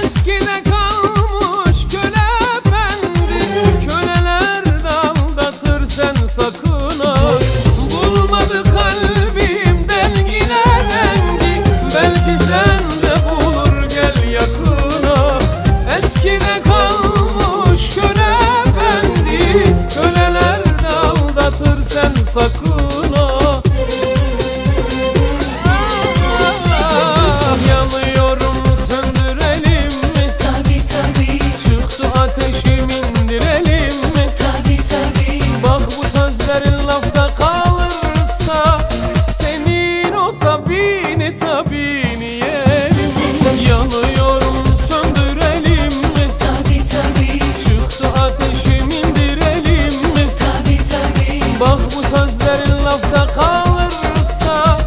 Eskide kalmış köle efendi, köleler de aldatır sen sakın ha. Bulmadı kalbimden yine rengi, belki sen de bulur gel yakına. Eskide kalmış köle efendi, köleler de aldatır sen sakın ha. Tabini yerim, yanıyorum söndürelim mi? Tabi tabi. Çıktı ateşim indirelim mi? Tabi tabi. Bak bu sözlerin lafta kalırsa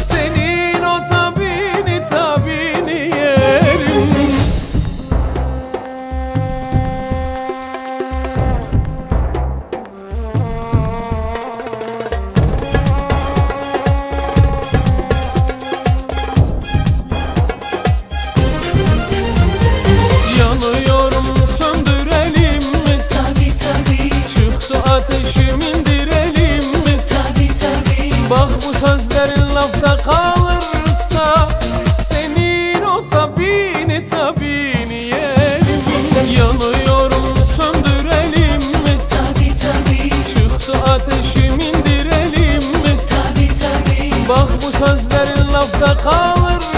senin o tabini yerim. Ateşim indirelim mi? Tabi tabi. Bak bu sözlerin lafta kalırsa senin o tabini yerim. Yanıyorum söndürelim mi? Tabi tabi. Çıktı ateşim indirelim mi? Tabi tabi. Bak bu sözlerin lafta kalırsa